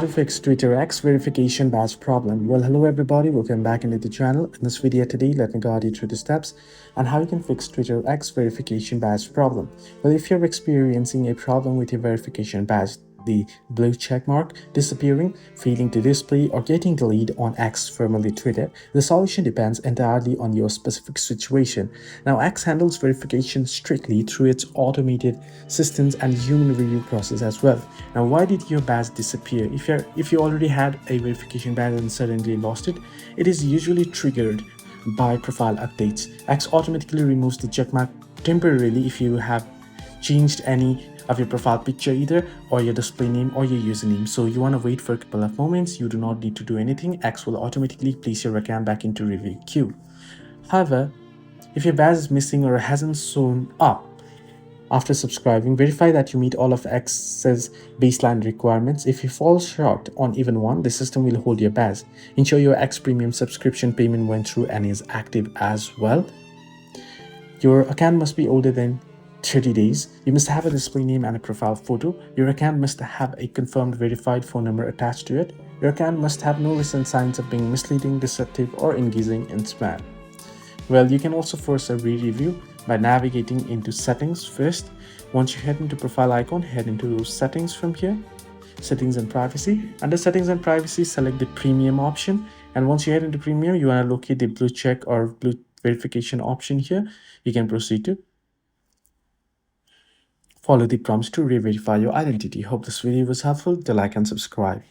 to fix Twitter X verification badge problem. Well, hello everybody, welcome back into the channel. In this video today, let me guide you through the steps on how you can fix Twitter X verification badge problem. Well, if you're experiencing a problem with your verification badge, the blue check mark disappearing, failing to display, or getting deleted on X, formerly Twitter, the solution depends entirely on your specific situation. Now, X handles verification strictly through its automated systems and human review process as well. Now, why did your badge disappear? If you already had a verification badge and suddenly lost it, it is usually triggered by profile updates. X automatically removes the checkmark temporarily if you have changed any of your profile picture either, or your display name or your username. So you want to wait for a couple of moments. You do not need to do anything. X will automatically place your account back into review queue. However, if your badge is missing or hasn't shown up after subscribing, verify that you meet all of X's baseline requirements. If you fall short on even one, the system will hold your badge. Ensure your X premium subscription payment went through and is active as well. Your account must be older than 30 days. You must have a display name and a profile photo. Your account must have a confirmed verified phone number attached to it. Your account must have no recent signs of being misleading, deceptive, or engaging in spam. Well, you can also force a re-review by navigating into settings first. Once you head into profile icon, head into settings from here, settings and privacy. Under settings and privacy, select the premium option. And once you head into premium, you want to locate the blue check or blue verification option here. You can proceed to follow the prompts to re-verify your identity. Hope this video was helpful. Do like and subscribe.